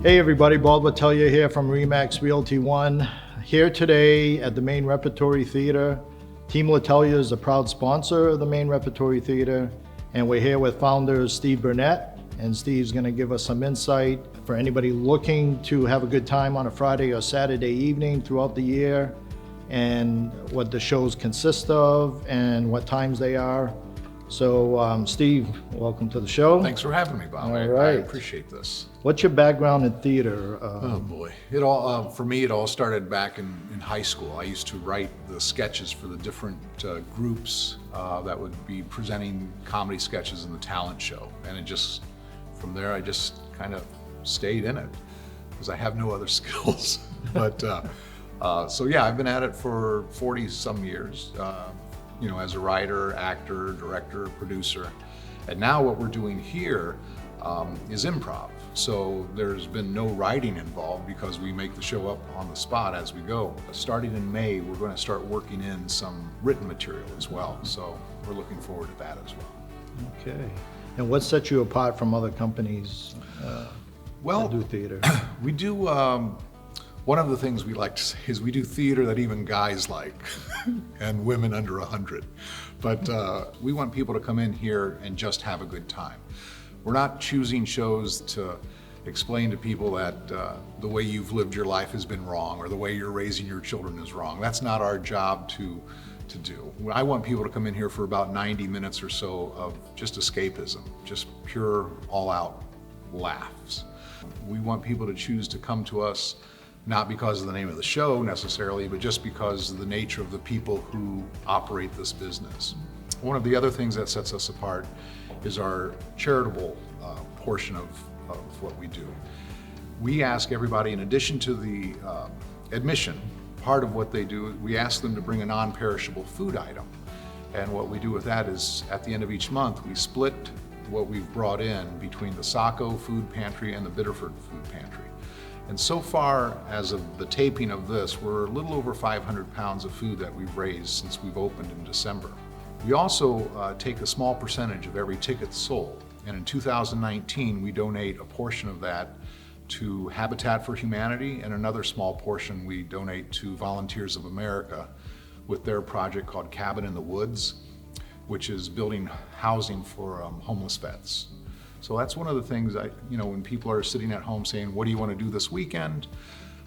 Hey everybody, Bob Letellier here from Remax Realty One. Here today at the Maine Repertory Theater. Team Letellier is a proud sponsor of the Maine Repertory Theater, and we're here with founder Steve Burnett, and Steve's going to give us some insight for anybody looking to have a good time on a Friday or Saturday evening throughout the year, and what the shows consist of and what times they are. So Steve, welcome to the show. Thanks for having me, Bob. All I right. appreciate this. What's your background in theater? Oh boy, it all for me. It all started back in high school. I used to write the sketches for the different groups that would be presenting comedy sketches in the talent show, and it just from there I just kind of stayed in it because I have no other skills. But so yeah, I've been at it for 40 some years. You know, as a writer, actor, director, producer, and now what we're doing here is improv. So there's been no writing involved because we make the show up on the spot as we go. Starting in May, we're going to start working in some written material as well. So we're looking forward to that as well. Okay. And what sets you apart from other companies that do theater? We do, one of the things we like to say is we do theater that even guys like and women under 100. But we want people to come in here and just have a good time. We're not choosing shows to explain to people that the way you've lived your life has been wrong or the way you're raising your children is wrong. That's not our job to do. I want people to come in here for about 90 minutes or so of just escapism, just pure all-out laughs. We want people to choose to come to us not because of the name of the show necessarily, but just because of the nature of the people who operate this business. One of the other things that sets us apart is our charitable portion of what we do. We ask everybody, in addition to the admission, part of what they do, we ask them to bring a non-perishable food item. And what we do with that is, at the end of each month, we split what we've brought in between the Saco Food Pantry and the Biddeford Food Pantry. And so far, as of the taping of this, we're a little over 500 pounds of food that we've raised since we've opened in December. We also take a small percentage of every ticket sold. And in 2019, we donate a portion of that to Habitat for Humanity, and another small portion we donate to Volunteers of America with their project called Cabin in the Woods, which is building housing for homeless vets. So that's one of the things when people are sitting at home saying, what do you want to do this weekend?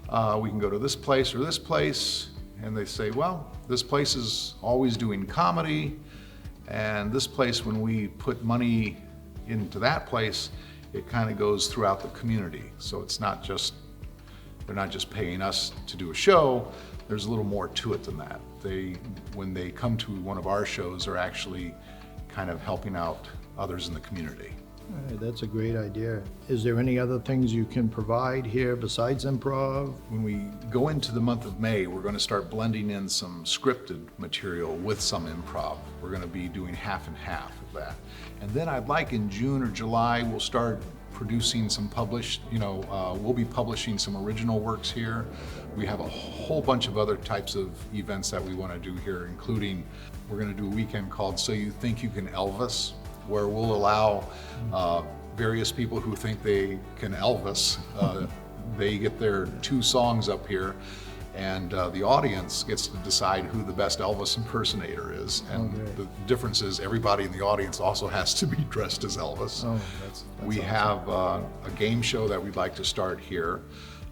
We can go to this place or this place. And they say, well, this place is always doing comedy. And this place, when we put money into that place, it kind of goes throughout the community. So it's not just, they're not just paying us to do a show. There's a little more to it than that. When they come to one of our shows, they're actually kind of helping out others in the community. All right, that's a great idea. Is there any other things you can provide here besides improv? When we go into the month of May, we're going to start blending in some scripted material with some improv. We're going to be doing half and half of that. And then I'd like in June or July, we'll start producing some we'll be publishing some original works here. We have a whole bunch of other types of events that we want to do here, including we're going to do a weekend called So You Think You Can Elvis, where we'll allow various people who think they can Elvis, they get their 2 songs up here, and the audience gets to decide who the best Elvis impersonator is. And the difference is everybody in the audience also has to be dressed as Elvis. That's we awesome. have a game show that we'd like to start here,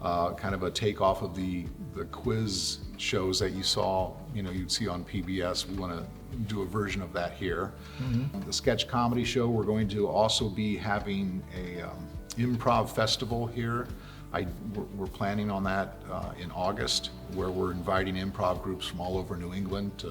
kind of a takeoff of the quiz shows that you saw, you'd see on PBS. We want to do a version of that here. The sketch comedy show, we're going to also be having a improv festival here. We're planning on that in August, where we're inviting improv groups from all over New England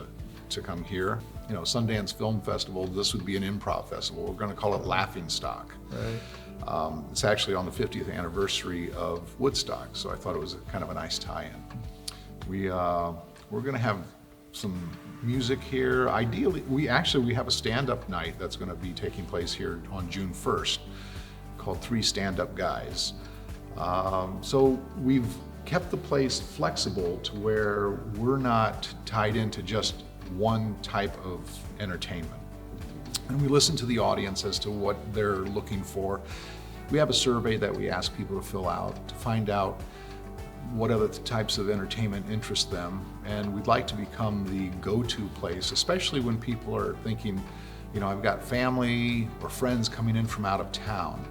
to come here. Sundance Film Festival, this would be an improv festival. We're going to call it Laughing Stock. Right. It's actually on the 50th anniversary of Woodstock, so I thought it was kind of a nice tie-in. We're going to have some music here. Ideally, we have a stand-up night that's going to be taking place here on June 1st called 3 Stand-Up Guys. So we've kept the place flexible to where we're not tied into just one type of entertainment. And we listen to the audience as to what they're looking for. We have a survey that we ask people to fill out to find out what other types of entertainment interest them, and we'd like to become the go-to place, especially when people are thinking, I've got family or friends coming in from out of town.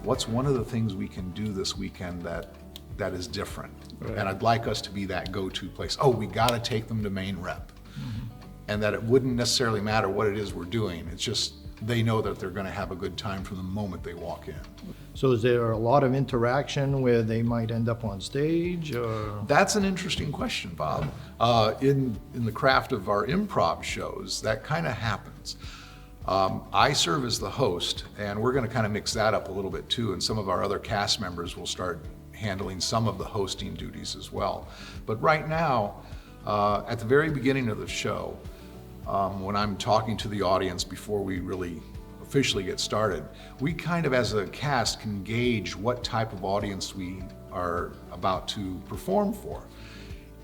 What's one of the things we can do this weekend that is different? Right. And I'd like us to be that go-to place. Oh, we got to take them to Maine Rep. Mm-hmm. And that it wouldn't necessarily matter what it is we're doing. It's just they know that they're going to have a good time from the moment they walk in. So is there a lot of interaction where they might end up on stage? Or? That's an interesting question, Bob. In the craft of our improv shows, that kind of happens. I serve as the host, and we're going to kind of mix that up a little bit too, and some of our other cast members will start handling some of the hosting duties as well. But right now, at the very beginning of the show, when I'm talking to the audience before we really officially get started, we kind of as a cast can gauge what type of audience we are about to perform for.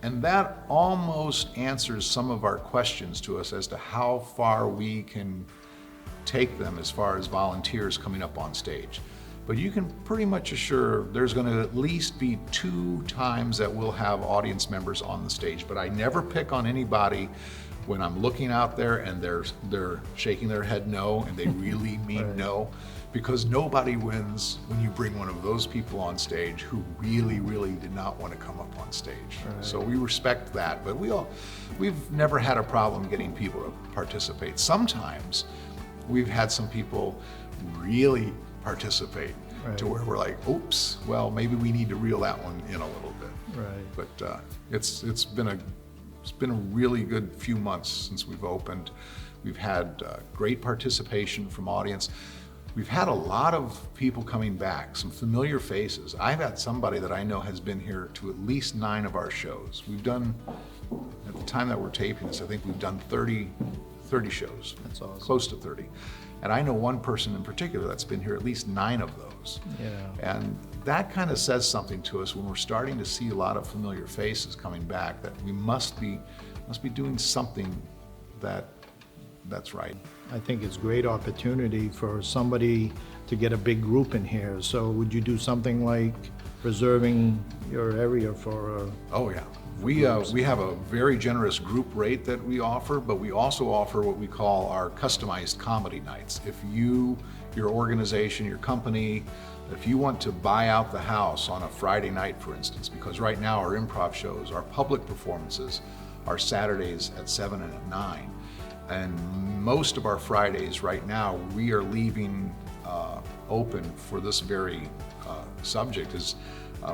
And that almost answers some of our questions to us as to how far we can take them as far as volunteers coming up on stage. But you can pretty much assure there's going to at least be 2 times that we'll have audience members on the stage. But I never pick on anybody when I'm looking out there and they're shaking their head no, and they really mean right. No, because nobody wins when you bring one of those people on stage who really, really did not want to come up on stage. Right. So we respect that, but we've never had a problem getting people to participate. Sometimes we've had some people really participate right. to where we're like, oops, well, maybe we need to reel that one in a little bit. Right. But it's been a really good few months since we've opened. We've had great participation from audience. We've had a lot of people coming back, some familiar faces. I've had somebody that I know has been here to at least 9 of our shows. We've done, at the time that we're taping this, I think we've done 30 shows. That's awesome. Close to 30. And I know one person in particular that's been here at least 9 of those. Yeah. And that kind of says something to us when we're starting to see a lot of familiar faces coming back, that we must be doing something that's right. I think it's a great opportunity for somebody to get a big group in here. So would you do something like reserving your area for Oh yeah. We have a very generous group rate that we offer, but we also offer what we call our customized comedy nights. If you, your organization, your company, if you want to buy out the house on a Friday night, for instance, because right now our improv shows, our public performances are Saturdays at 7 and at 9. And most of our Fridays right now, we are leaving open for this very subject.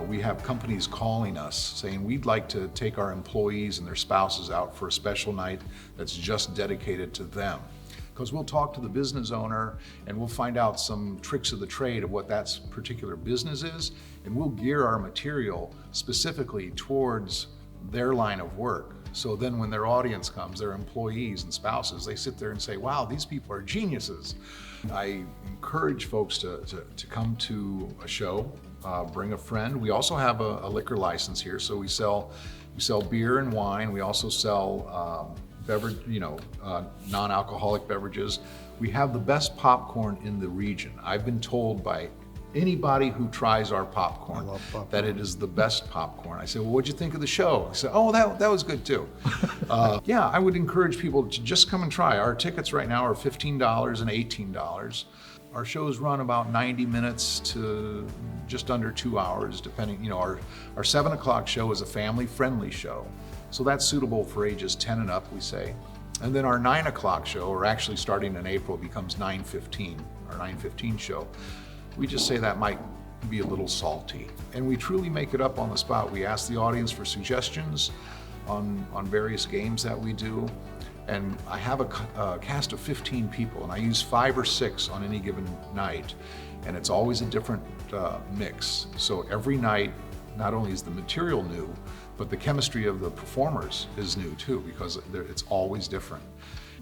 We have companies calling us saying we'd like to take our employees and their spouses out for a special night that's just dedicated to them. Because we'll talk to the business owner and we'll find out some tricks of the trade of what that particular business is, and we'll gear our material specifically towards their line of work. So then when their audience comes, their employees and spouses, they sit there and say, wow, these people are geniuses. I encourage folks to come to a show. Bring a friend. We also have a liquor license here, so we sell beer and wine. We also sell beverage, non-alcoholic beverages. We have the best popcorn in the region. I've been told by anybody who tries our popcorn that it is the best popcorn. I say, well, what'd you think of the show? He said, oh, that was good too. Yeah, I would encourage people to just come and try. Our tickets right now are $15 and $18. Our shows run about 90 minutes to just under 2 hours, depending. Our 7 o'clock show is a family-friendly show, so that's suitable for ages 10 and up, we say. And then our 9 o'clock show, or actually starting in April, becomes 9:15, our 9:15 show. We just say that might be a little salty, and we truly make it up on the spot. We ask the audience for suggestions on various games that we do. And I have a cast of 15 people, and I use 5 or 6 on any given night, and it's always a different mix. So every night, not only is the material new, but the chemistry of the performers is new too, because it's always different.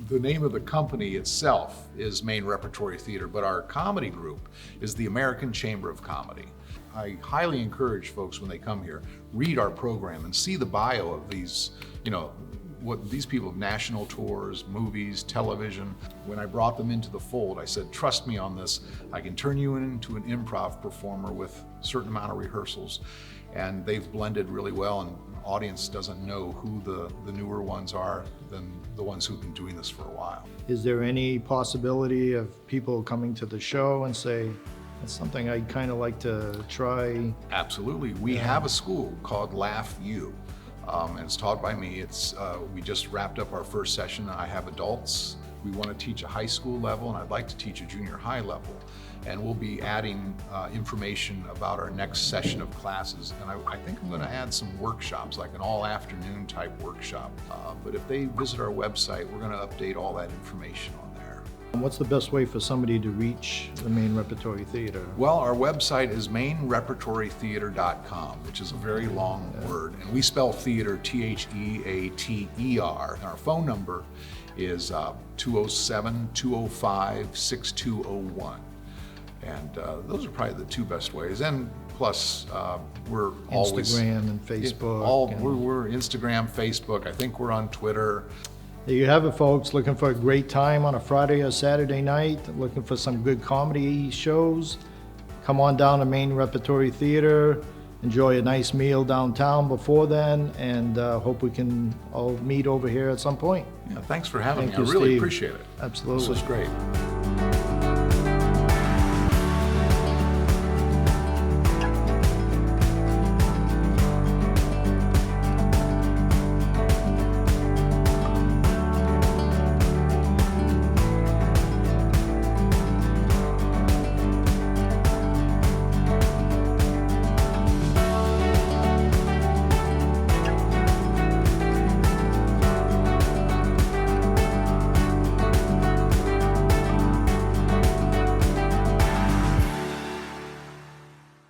The name of the company itself is Maine Repertory Theater, but our comedy group is the American Chamber of Comedy. I highly encourage folks when they come here, read our program and see the bio of these what these people have national tours, movies, television. When I brought them into the fold, I said, trust me on this. I can turn you into an improv performer with a certain amount of rehearsals. And they've blended really well, and the audience doesn't know who the newer ones are than the ones who've been doing this for a while. Is there any possibility of people coming to the show and say, that's something I'd kind of like to try? Absolutely. We have a school called Laugh U, and it's taught by me. We just wrapped up our first session. I have adults. We want to teach a high school level, and I'd like to teach a junior high level. And we'll be adding information about our next session of classes. And I think I'm going to add some workshops, like an all-afternoon type workshop. But if they visit our website, we're going to update all that information on there. What's the best way for somebody to reach the Maine Repertory Theater? Well, our website is mainerepertorytheater.com, which is a very long word. And we spell theater Theater. And our phone number is 207-205-6201. And those are probably the two best ways. And plus, we're always Instagram and Facebook. We're Instagram, Facebook. I think we're on Twitter. There you have it, folks. Looking for a great time on a Friday or Saturday night, looking for some good comedy shows. Come on down to Maine Repertory Theater. Enjoy a nice meal downtown before then, and hope we can all meet over here at some point. Yeah, thanks for having me. Thank you, I really Steve. appreciate it. Absolutely. This was great.